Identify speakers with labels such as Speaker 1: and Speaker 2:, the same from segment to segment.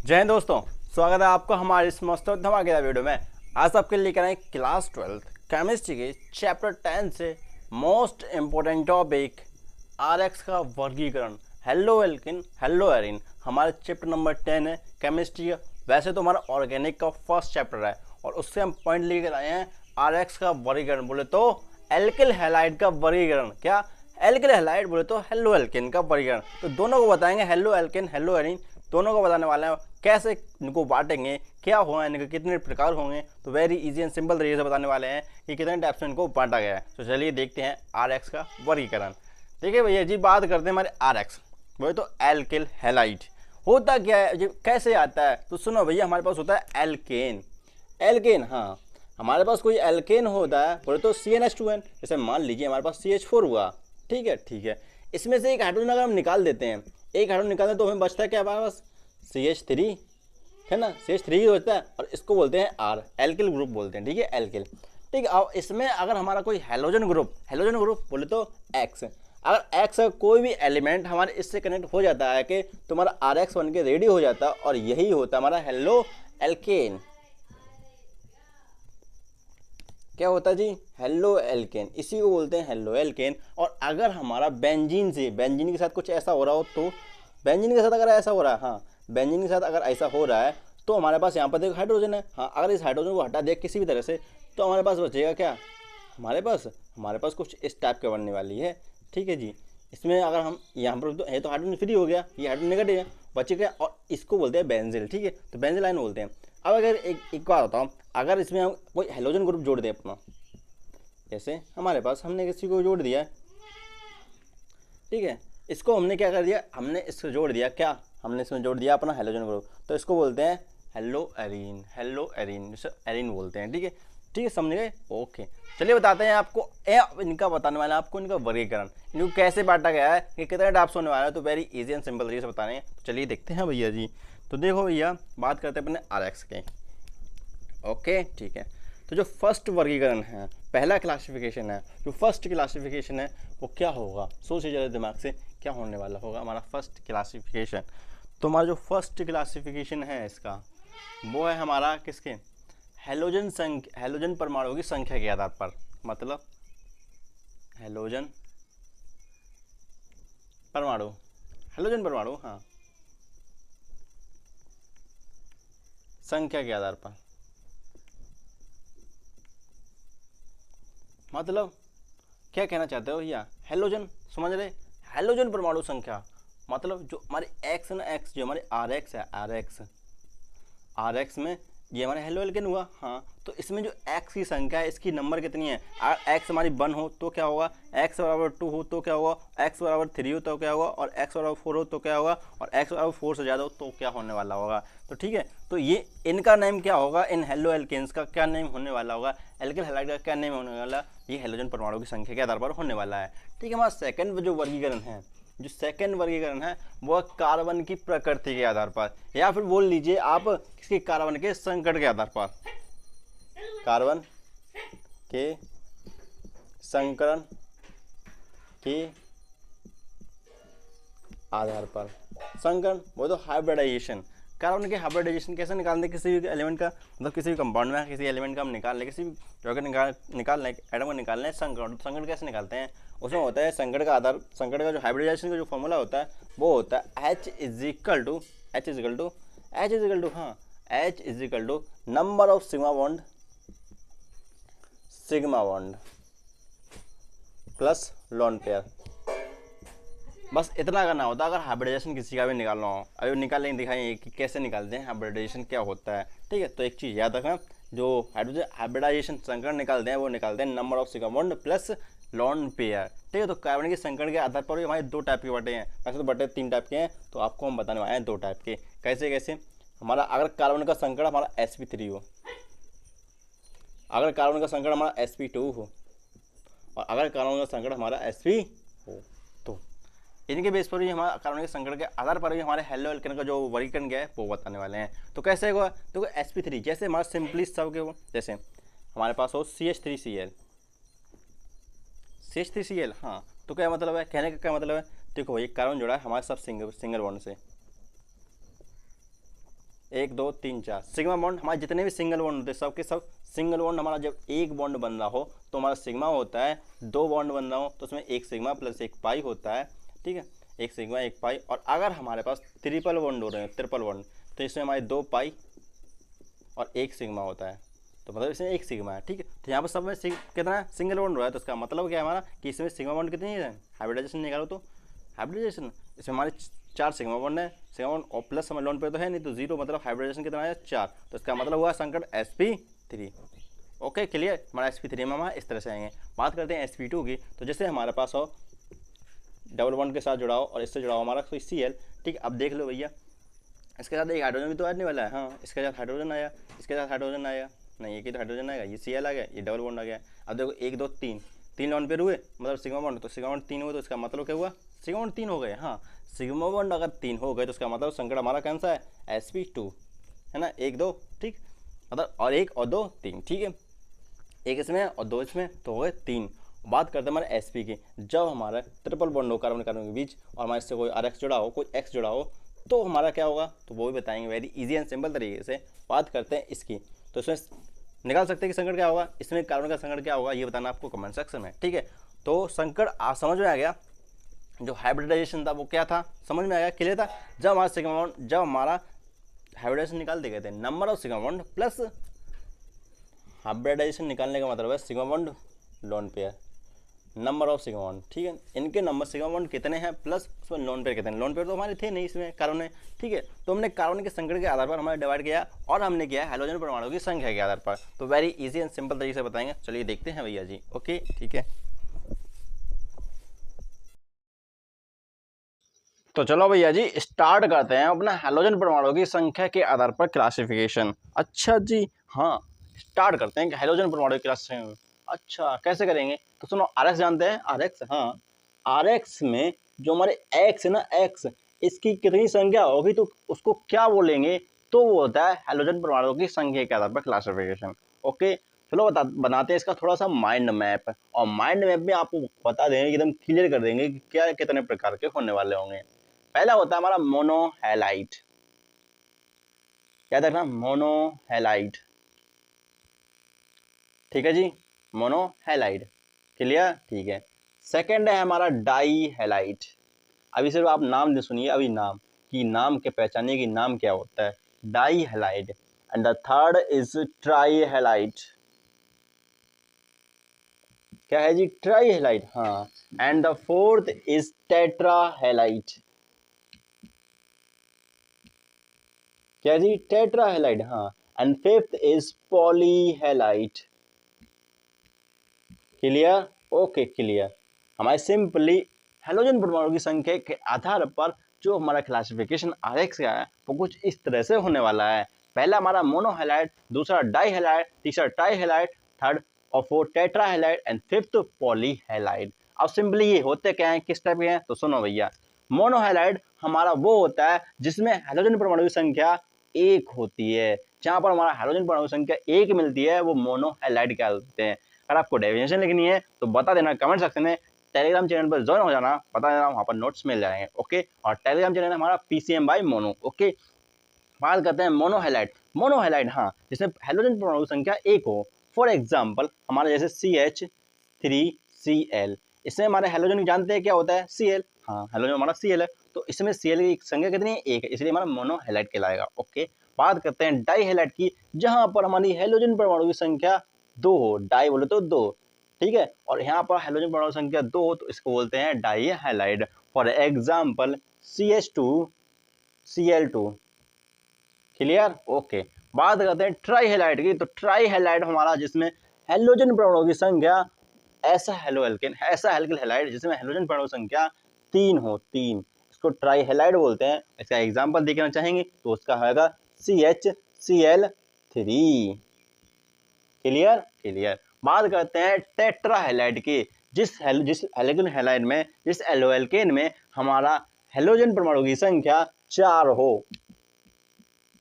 Speaker 1: जय हिंद दोस्तों, स्वागत है आपका हमारे इस मस्त और धमाकेदार वीडियो में। आज आपके लिए लेकर आए क्लास 12 केमिस्ट्री के चैप्टर 10 से मोस्ट इम्पोर्टेंट टॉपिक आरएक्स का वर्गीकरण। हेलो एल्किन, हेलो एरिन, हमारे चैप्टर नंबर 10 है केमिस्ट्री का। वैसे तो हमारा ऑर्गेनिक का फर्स्ट चैप्टर है और उससे हम पॉइंट लेकर आए हैं आरएक्स का वर्गीकरण। बोले तो एल्किल हैलाइड का वर्गीकरण। क्या एल्किल हैलाइड बोले तो हेलो एल्किन का वर्गीकरण। तो दोनों को बताएंगे, हेलो एल्किन, हेलो एरिन, दोनों को बताने वाले हैं। कैसे इनको बांटेंगे, क्या होगा, इनके कितने प्रकार होंगे, तो वेरी इजी एंड सिंपल तरीके से बताने वाले हैं कि कितने टाइप से इनको बांटा गया है। तो चलिए देखते हैं आरएक्स का वर्गीकरण। देखिए भैया जी, बात करते हैं हमारे आरएक्स, वो तो एल्किल हैलाइड होता क्या है जी, कैसे आता है। तो सुनो भैया, हमारे पास होता है एल्केन। एल्केन, हाँ, हमारे पास कोई एल्केन होता है बोले तो CnH2n। जैसे मान लीजिए हमारे पास CH4 हुआ, ठीक है ठीक है, इसमें से एक हाइड्रोजन अगर हम निकाल देते हैं, एक हाइड्रोजन निकालते हैं तो हमें बचता है क्या हमारे पास, CH3 है ना, CH3 ही होता है और इसको बोलते हैं R, एल्किल ग्रुप बोलते हैं। ठीक है, एल्किल। ठीक है, अब इसमें अगर हमारा कोई हेलोजन ग्रुप बोले तो X, अगर X का कोई भी एलिमेंट हमारे इससे कनेक्ट हो जाता है कि तुम्हारा RX बन के रेडी हो जाता है और यही होता है हमारा हेलो एल्केन। क्या होता है जी, हेलो एल्केन, इसी को बोलते हैं हेलो एल्केन। और अगर हमारा बेंजीन के साथ कुछ ऐसा हो रहा हो, तो बेंजीन के साथ अगर ऐसा हो रहा है, हाँ, बेंजीन के साथ अगर ऐसा हो रहा है तो हमारे पास यहाँ पर देखो हाइड्रोजन है। हाँ, अगर इस हाइड्रोजन को हटा दिया किसी भी तरह से तो हमारे पास बचेगा क्या, हमारे पास कुछ इस टाइप के बनने वाली है। ठीक है जी, इसमें अगर हम यहाँ पर तो है तो हाइड्रोजन फ्री हो गया, ये हाइड्रोजन नेगेटिव है, बचेगा और इसको बोलते हैं बेंजिल। ठीक है, तो बेंजिल आयन बोलते हैं। अब अगर एक बात बताओ, अगर इसमें हम कोई हेलोजन ग्रुप जोड़ दें अपना, जैसे हमारे पास हमने किसी को जोड़ दिया, ठीक है, इसको हमने क्या कर दिया, हमने इसको जोड़ दिया, क्या हमने इसमें जोड़ दिया अपना हेलोजन ग्रुप, तो इसको बोलते हैं हेलो एरीन, जिसे एरीन बोलते हैं। ठीक है, समझ गए। ओके, चलिए बताते हैं आपको, इनका बताने वाला है आपको इनका वर्गीकरण, इनको कैसे बांटा गया है, कि कितने टाइप्स होने वाला है। तो वेरी इजी एंड सिंपल तरीके से बताने हैं। चलिए देखते हैं भैया जी। तो देखो भैया, बात करते हैं अपने आरएक्स के। ओके, ठीक है, तो जो फर्स्ट वर्गीकरण है, पहला क्लासिफिकेशन है, जो फर्स्ट क्लासिफिकेशन है वो क्या होगा, सोचिए जरा दिमाग से, क्या होने वाला होगा हमारा फर्स्ट क्लासिफिकेशन। तो हमारा जो फर्स्ट क्लासिफिकेशन है इसका, वो है हमारा किसके, हेलोजन परमाणु की संख्या के आधार पर। मतलब हेलोजन परमाणु, हाँ, संख्या के आधार पर। मतलब क्या कहना चाहते हो भैया, हेलोजन समझ रहे, हेलोजन परमाणु संख्या मतलब जो हमारे एक्स है ना, एक्स जो हमारे RX है, RX में ये हमारा हेलो एल्केन हुआ। हाँ, तो इसमें जो X की संख्या है, इसकी नंबर कितनी है, अगर X हमारी 1 हो तो क्या होगा, X बराबर 2 हो तो क्या होगा, X बराबर 3 हो तो क्या होगा, और X बराबर 4 हो तो क्या होगा, और X बराबर 4 से ज़्यादा हो तो क्या होने वाला होगा। तो ठीक है, तो ये इनका नेम क्या होगा, इन हेलो एल्केन्स का क्या नेम होने वाला होगा, एल्किल हैलाइड का क्या नेम होने वाला, ये हेलोजन परमाणु की संख्या के आधार पर होने वाला है। ठीक है, हमारा सेकंड जो वर्गीकरण है वो कार्बन की प्रकृति के आधार पर, या फिर बोल लीजिए आप किसके, कार्बन के संकट के आधार पर, कार्बन के संकरण के आधार पर। संकरण वो तो हाइब्रिडाइजेशन, कार्बन के हाइब्रिडाइजेशन कैसे निकालते, किसी भी एलिमेंट का, मतलब किसी भी कंपाउंड में किसी एलिमेंट का हम निकाल लें, किसी भी जगह निकालना है, एटम को निकालना है, संकरण। तो संकरण कैसे निकालते हैं, उसमें होता है संकट का आधार, संकट का जो हाइब्रिडाइजेशन का जो फॉर्मूला होता है वो होता है H is equal to number of sigma bond plus lone pair. बस इतना करना होता है अगर हाइब्रिडाइजेशन किसी का भी निकालना हो। अभी निकालेंगे, दिखाएंगे कि कैसे निकालते हैं, हाइब्रिडाइजेशन क्या होता है। ठीक है, तो एक चीज़ याद रखना, जो हाइब्रिडाइजेशन संकरण निकालते हैं वो निकालते हैं number of sigma bond plus lone pair. ठीक है, तो कार्बन के संकरण के आधार पर भी हमारे 2 टाइप के बटे हैं, वैसे तो बटे 3 टाइप के हैं, तो आपको हम बताने वाले हैं 2 टाइप के। कैसे हमारा, अगर कार्बन का संकरण हमारा sp3 हो, अगर कार्बन का संकरण हमारा sp2 हो, और अगर कार्बन का संकरण हमारा sp हो, तो इनके बेस पर भी हमारा कार्बन के संकरण के आधार पर भी हमारे हेलो एल्केन का जो वर्गीकरण क्या है वो बताने वाले हैं। तो कैसे होगा, तो sp3 जैसे हमारा सिंपली सब के हो, जैसे हमारे पास हो CH3Cl, हाँ, तो क्या मतलब है, कहने का क्या मतलब है, देखो ये कार्बन जुड़ा है हमारे सब सिंगल बॉन्ड से, 1 2 3 4 सिग्मा बॉन्ड हमारे जितने भी सिंगल बॉन्ड होते हैं सब के सब सिंगल बॉन्ड हमारा जब एक बॉन्ड बन रहा हो तो हमारा सिग्मा होता है, 2 बॉन्ड बन रहा हो तो उसमें एक सिग्मा प्लस एक पाई होता है, ठीक है, एक सिग्मा एक पाई। और अगर हमारे पास ट्रिपल बॉन्ड हो रहे हैं, ट्रिपल बॉन्ड, तो इसमें हमारे 2 पाई और एक सिग्मा होता है, तो मतलब इसमें एक सिग्मा है, ठीक है। तो यहाँ पर सब में कितना है, सिंगल बॉन्ड हो रहा है, तो इसका मतलब क्या है हमारा कि इसमें सिग्मा बॉन्ड कितनी है, हाइब्रिडाइजेशन निकालो तो हाइब्रिडाइजेशन इसमें हमारे 4 सिग्मा बॉन्ड है, सिग्मा बॉन्ड और प्लस हमारे लोन पे तो है नहीं, तो 0 मतलब हाइब्रिडाइजेशन कितना है 4, तो इसका मतलब हुआ संकट sp3। ओके क्लियर, हमारा sp3 में हमारा इस तरह से आएंगे। बात करते हैं sp2 की, तो जैसे हमारे पास हो डबल बॉन्ड के साथ जुड़ा हो और इससे जुड़ा हो हमारा कोई Cl, ठीक है। अब देख लो भैया, इसके साथ एक हाइड्रोजन भी तो आने वाला है, हाँ इसके साथ हाइड्रोजन आया, इसके साथ हाइड्रोजन आया, नहीं एक ही तो हाइड्रोजन आएगा, ये Cl आ गया, ये डबल बॉन्ड आ गया। अब देखो 1 2 3 3 लॉन पेयर हुए मतलब सिग्मा बॉन्ड, तो सिग्मा बॉन्ड 3 हुए, तो इसका मतलब क्या हुआ, सिग्मा बॉन्ड 3 हो गए। हाँ सिग्मा बॉन्ड अगर 3 हो गए तो इसका मतलब संकट हमारा कौन सा है, sp2 है ना, 1 2, ठीक, मतलब और 1 और 2 3, ठीक है, एक इसमें और 2 इसमें, तो हो गए 3। बात करते हैं हमारे sp की, जब हमारा ट्रिपल बॉन्ड हो कार्बन कार्बन के बीच और हमारे इससे कोई rx जुड़ा हो, कोई x जुड़ा हो, तो हमारा क्या होगा, तो वो भी बताएंगे वेरी इजी एंड सिंपल तरीके से। बात करते हैं इसकी, तो इसमें निकाल सकते हैं कि संकट क्या होगा, इसमें कार्बन का संकट क्या होगा, ये बताना आपको कमेंट सेक्शन में, ठीक है। तो संकट समझ में आ गया, जो हाइब्रिडाइजेशन था वो क्या था, समझ में आ गया, क्लियर था। जब हमारा सिग्मा बॉन्ड, जब हमारा हाइब्रिडाइजेशन निकाल दिए गए थे, number of sigma bond plus hybridization निकालने का मतलब है sigma bond lone pair, number of sigma bond, ठीक है, इनके नंबर सिग्मा बॉन्ड कितने हैं प्लस उसमें लोन पेयर कितने हैं, लोन पेयर तो हमारे थे नहीं इसमें, कार्बन है, ठीक है। तो हमने कार्बन के संकट के आधार पर हमारे डिवाइड किया और हमने किया हाइड्रोजन परमाणु की संख्या के आधार पर, तो वेरी इजी एंड सिंपल तरीके से बताएंगे। चलिए देखते हैं भैया जी, ओके ठीक है। तो चलो भैया जी स्टार्ट करते हैं अपना हाइड्रोजन परमाणु की संख्या के आधार पर क्लासिफिकेशन। अच्छा जी, हाँ स्टार्ट करते हैं कि हाइड्रोजन परमाणु की क्लासिफिकेशन। अच्छा कैसे करेंगे, तो सुनो आरएक्स जानते हैं, आरएक्स, हाँ आरएक्स में जो हमारे एक्स है ना, एक्स, इसकी कितनी संख्या होगी तो उसको क्या बोलेंगे, तो वो होता है हाइड्रोजन परमाणु की संख्या के आधार पर क्लासिफिकेशन। ओके चलो बनाते हैं इसका थोड़ा सा माइंड मैप, और माइंड मैप में आपको बता देंगे एकदम क्लियर कर देंगे कि क्या कितने प्रकार के होने वाले होंगे। पहला होता है हमारा मोनोहैलाइड, याद रखना मोनोहैलाइड, ठीक है जी, मोनोहैलाइड, क्लियर, ठीक है। सेकंड है हमारा डाईहैलाइड, अभी सिर्फ आप नाम सुनिए, अभी नाम की, नाम के पहचानिए कि नाम क्या होता है, dihalide. And the third is trihalide, क्या है जी, ट्राईहैलाइड, हाँ। And the fourth is tetrahalide, क्या जी, टेट्राहैलाइड, हाँ। And fifth is polyhalide, clear, okay clear. हमारे सिंपली हाइड्रोजन परमाणु की संख्या के आधार पर जो हमारा क्लासिफिकेशन आरएक्स का है वो कुछ इस तरह से होने वाला है। पहला हमारा मोनोहैलाइड, दूसरा डाईहैलाइड, तीसरा ट्राईहैलाइड, थर्ड और फोर्थ टेट्राहैलाइड एंड फिफ्थ पॉलीहैलाइड। अब सिंपली ये होते क्या है, किस टाइप के हैं, तो सुनो भैया, मोनोहैलाइड हमारा वो होता है जिसमें हाइड्रोजन परमाणु की संख्या 1 होती है, जहां पर हमारा हाइड्रोजन परमाणु संख्या 1 मिलती है वो मोनोहैलाइड कहलाते हैं। अगर आपको डेफिनेशन लिखनी है तो बता देना कमेंट सेक्शन में, टेलीग्राम चैनल पर ज्वाइन हो जाना, बता देना, वहां पर नोट्स मिल जाएंगे, ओके। और टेलीग्राम चैनल हमारा पीसीएम बाय मोनो, ओके। बात करते हैं मोनोहैलाइड, मोनोहैलाइड हाँ जिसमें हाइड्रोजन परमाणु संख्या 1 हो, फॉर एग्जाम्पल हमारा जैसे CH3Cl, इसमें हमारे हाइड्रोजन जानते हैं क्या होता है, Cl, हाँ हाइड्रोजन हमारा Cl है, तो इसमें Cl की संख्या कितनी है, 1 है, इसलिए हमारा मोनोहैलाइड कहलाएगा, ओके। बात करते हैं डाईहैलाइड की, जहां पर हमारी हाइड्रोजन परमाणु की संख्या 2 हो, डाई बोले तो 2, ठीक है, और यहाँ पर हाइड्रोजन परमाणु संख्या 2 हो तो इसको बोलते हैं dihalide, for example CH2Cl2, clear, okay. बात करते हैं ट्राईहैलाइड की, तो ट्राईहैलाइड हमारा जिसमें हाइड्रोजन परमाणु की संख्या, ऐसा हैलोजन हैलाइड जिसमें हाइड्रोजन परमाणु संख्या 3 हो, 3, इसको ट्राईहैलाइड बोलते हैं। इसका एग्जांपल देखना चाहेंगे तो उसका होगा CHCl3, क्लियर क्लियर। बात करते हैं टेट्राहैलाइड की, जिस हैलोजन हैलाइड में, जिस एल्केन में हमारा हाइड्रोजन परमाणु की संख्या 4 हो,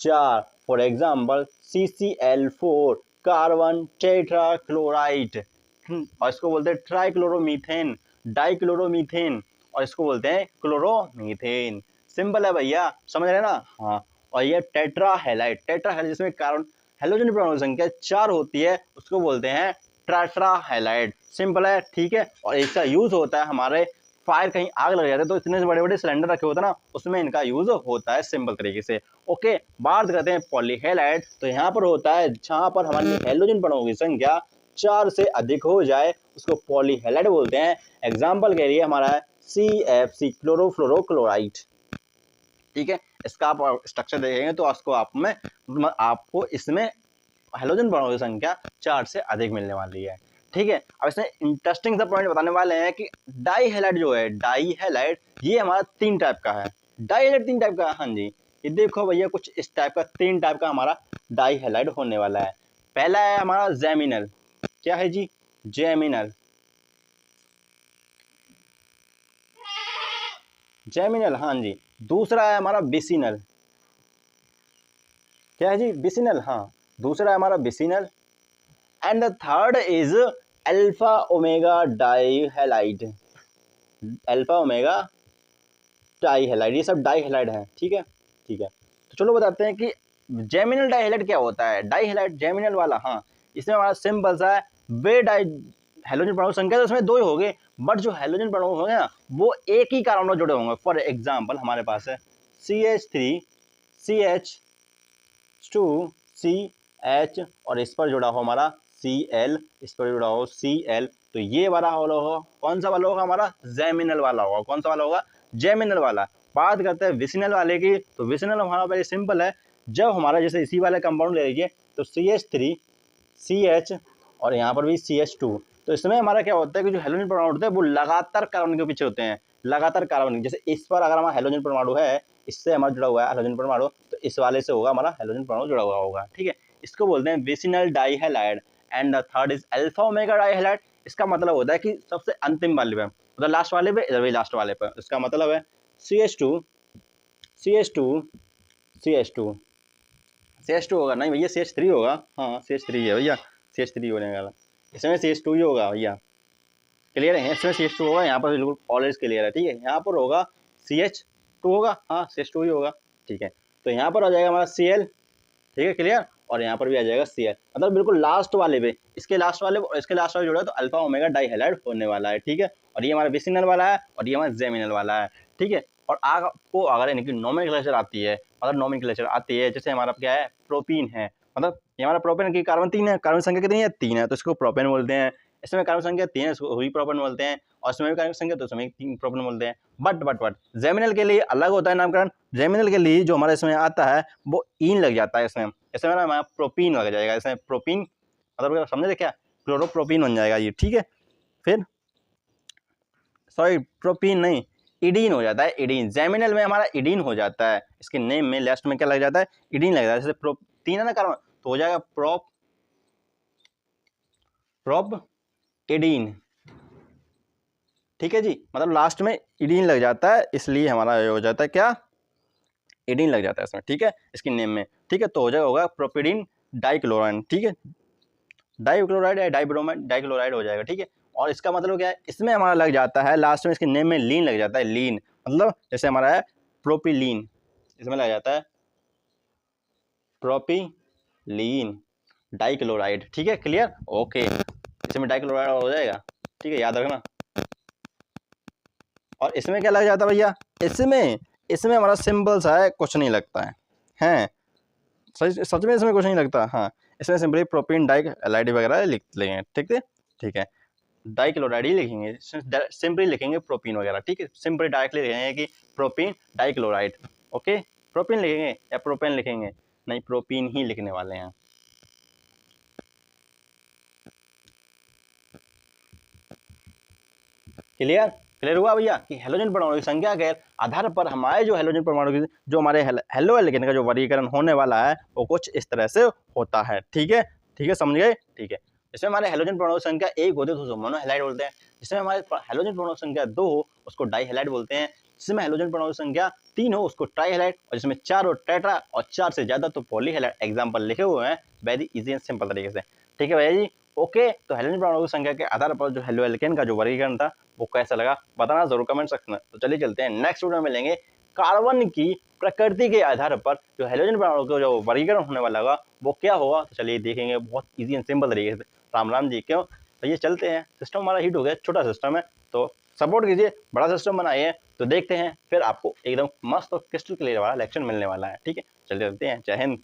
Speaker 1: 4, for example CCl4 carbon tetrachloride, और इसको बोलते हैं ट्राइक्लोरोमीथेन, डाइक्लोरोमीथेन, और इसको बोलते हैं क्लोरोमीथेन। सिंपल है भैया, समझ रहे ना, हाँ। और ये टेट्रा हैलाइड जिसमें कार्बन हेलोजन परमाणु संख्या 4 होती है उसको बोलते हैं टेट्रा हैलाइड। सिंपल है, ठीक है। और इसका यूज होता है हमारे फायर, कहीं आग लग जाती है तो इतने बड़े बड़े सिलेंडर रखे होते हैं ना, उसमें इनका यूज होता है सिंपल तरीके से। ओके, बात करते हैं पॉलीहैलाइड। तो यहाँ पर होता है जहां पर हमारी हेलोजन परमाणु की संख्या 4 से अधिक हो जाए उसको पॉलीहैलाइड बोलते हैं। एग्जाम्पल के लिए हमारा है CFC, क्लोरोफ्लोरोक्लोराइड, ठीक है। इसका आप स्ट्रक्चर देखेंगे तो आपको इसमें हेलोजन परमाणु की संख्या 4 से अधिक मिलने वाली है, ठीक है। अब इसमें इंटरेस्टिंग सा पॉइंट बताने वाले हैं कि डाईहैलाइड जो है, डाईहैलाइड ये हमारा 3 टाइप का है। डाईहैलाइड 3 टाइप का है, हाँ जी। ये देखो भैया कुछ इस टाइप का 3 टाइप का हमारा डाईहैलाइड होने वाला है। पहला है हमारा जेमिनल, क्या है जी, जेमिनल, जेमिनल, हाँ जी। दूसरा है हमारा बिसिनल, क्या है जी, बिसिनल, हाँ। दूसरा है हमारा vicinal. And the third is alpha omega dihalide, alpha omega dihalide, ये सब डाईहैलाइड है, ठीक है, ठीक है। तो चलो बताते हैं कि जेमिनल डाईहैलाइड क्या होता है। डाईहैलाइड जेमिनल वाला, हाँ, इसमें हमारा सिंपल सा है, वे डाई हेलोजन परमाणु संख्या तो इसमें 2 ही होंगे, बट जो हेलोजन परमाणु होंगे ना वो एक ही कार्बन में जुड़े होंगे। फॉर एग्जाम्पल हमारे पास है CH3 CH2 CH और इस पर जुड़ा हो हमारा Cl, इस पर जुड़ा हो Cl, तो ये वाला होगा कौन सा वाला होगा हमारा, जेमिनल वाला होगा। कौन सा वाला होगा, जेमिनल वाला। बात करते हैं विसिनल वाले की, तो विसिनल हमारा वेरी सिंपल है। जब हमारा जैसे इसी वाले कंपाउंड ले लीजिए तो CH3 CH और यहाँ पर भी CH2, तो इसमें हमारा क्या होता है कि जो हेलोजन परमाणु होते हैं वो लगातार कार्बन के पीछे होते हैं, लगातार कार्बन। जैसे इस पर अगर हमारा हेलोजन परमाणु है, इससे हमारा जुड़ा हुआ है हेलोजन परमाणु, तो इस वाले से होगा हमारा हेलोजन परमाणु जुड़ा हुआ होगा, ठीक है। इसको बोलते हैं vicinal dihalide. And the third is alpha omega dihalide. इसका मतलब होता है कि सबसे अंतिम वाले पे, मतलब लास्ट वाले पे, इधर भी लास्ट वाले पे। इसका मतलब है CH2 CH2 CH2 CH2 होगा, नहीं भैया CH3 होगा, हाँ CH3 है भैया, CH3 होने वाला, इसमें CH2 ही होगा भैया, क्लियर है। इसमें CH2 होगा, यहाँ पर बिल्कुल ऑलवेज क्लियर है, ठीक है। यहाँ पर होगा CH2 होगा, हाँ CH2 ही होगा, ठीक है। तो यहाँ पर आ जाएगा हमारा Cl, ठीक है, क्लियर। और यहाँ पर भी आ जाएगा Cl, मतलब बिल्कुल लास्ट वाले पे, इसके लास्ट वाले और इसके लास्ट वाले जोड़ा तो अल्फा ओमेगा डाईहैलाइड होने वाला है, ठीक है। और ये हमारा विसिनल वाला है और ये हमारा जेमिनल वाला है, ठीक है। और आपको अगर इनकी नोमेनक्लेचर आती है, मतलब नोमेनक्लेचर आती है, जैसे हमारा क्या है, प्रोपीन है, मतलब ये हमारा प्रोपेन की कार्बन 3 है, कार्बन संख्या कितनी है, 3 है, तो इसको प्रोपेन बोलते हैं। इसमें कार्बन संख्या 3 है, इसको वही प्रोपेन बोलते हैं। और इसमें भी कार्बन संख्या तो इसमें 3 प्रोपेन बोलते हैं। बट जेमिनल के लिए अलग होता है नामकरण। जेमिनल के लिए जो हमारा इसमें आता है वो ईन लग जाता है, इसमें हमारा प्रोपीन लग जाएगा, इसमें प्रोपीन मतलब समझे क्या, क्लोरोप्रोपीन बन जाएगा ये, ठीक है। फिर सॉरी प्रोपीन नहीं, इडीन हो जाता है, इडीन। जेमिनल में हमारा इडीन हो जाता है, इसके नेम में लास्ट में क्या लग जाता है, इडीन लग जाता है। जैसे प्रोटीन है ना कार्बन, तो हो जाएगा प्रोप इडीन, ठीक है जी। मतलब लास्ट में इडीन लग जाता है, इसलिए हमारा ये हो जाता है क्या, इडीन लग जाता है इसमें, ठीक है, इसके नेम में, ठीक है। तो हो जाएगा होगा प्रोपिडीन डाइक्लोराइड, ठीक है, डाइक्लोराइड या डाइब्रोमाइड डाइक्लोराइड हो जाएगा, ठीक है। और इसका मतलब क्या है, इसमें हमारा लग जाता है लास्ट में, इसके नेम में लीन लग जाता है, लीन, मतलब जैसे हमारा है प्रोपिलीन, इसमें लग जाता है प्रोपिलीन डाइक्लोराइड, ठीक है, क्लियर, ओके। इसमें डाइक्लोराइड हो जाएगा, ठीक है, याद रखना। और इसमें क्या लग जाता है भैया, इसमें हमारा सिंपल सा है, कुछ नहीं लगता है, हैं सच में इसमें कुछ नहीं लगता, हाँ। इसमें सिंपली प्रोपीन डाइक्लोराइड वगैरह लिख लेंगे, ठीक है, ठीक है, डाइक्लोराइड ही लिखेंगे, सिंपली लिखेंगे प्रोपीन वगैरह, ठीक है। सिंपली डायरेक्टली लिखेंगे कि प्रोपीन डाइक्लोराइड, ओके। प्रोपीन लिखेंगे या प्रोपेन लिखेंगे, नहीं प्रोपीन ही लिखने वाले हैं। क्लियर हुआ भैया कि हेलोजन परमाणु की संख्या के आधार पर हमारे जो हेलोजन परमाणु की जो हमारे हेलो एल्केन का जो वर्गीकरण होने वाला है वो कुछ इस तरह से होता है, ठीक है, ठीक है, समझ गए, ठीक है। इसमें हमारे हेलोजन परमाणु संख्या 1 होते तो मोनोहैलाइड बोलते हैं। जिसमें हमारे हेलोजन परमाणु संख्या 2 हो उसको डाईहैलाइड बोलते हैं। जिसमें हेलोजन परमाणु संख्या 3 हो उसको ट्राईहैलाइड, और जिसमें 4 हो टेट्रा, और 4 से ज्यादा तो पॉलीहैलाइड। एग्जाम्पल लिखे हुए हैं वेरी इजी एंड सिंपल तरीके से, ठीक है भैया जी, ओके। तो हेलोजन परमाणु की संख्या के आधार पर जो हेलो एल्केन का जो वर्गीकरण था वो कैसा लगा बताना जरूर कमेंट सेक्शन में। तो चलिए चलते हैं नेक्स्ट वीडियो में मिलेंगे कार्बन की प्रकृति के आधार पर जो हेलोजन परमाणु का जो वर्गीकरण होने वाला होगा वो क्या होगा, तो चलिए देखेंगे बहुत इजी एंड सिंपल तरीके से। राम राम जी, क्यों तो ये चलते हैं। सिस्टम हमारा हीट हो गया, छोटा सिस्टम है तो सपोर्ट कीजिए, बड़ा सिस्टम बनाइए तो देखते हैं, फिर आपको एकदम मस्त और क्रिस्टल क्लियर वाला लेक्चर मिलने वाला है। ठीक है, चलिए चलते हैं। जय हिंद।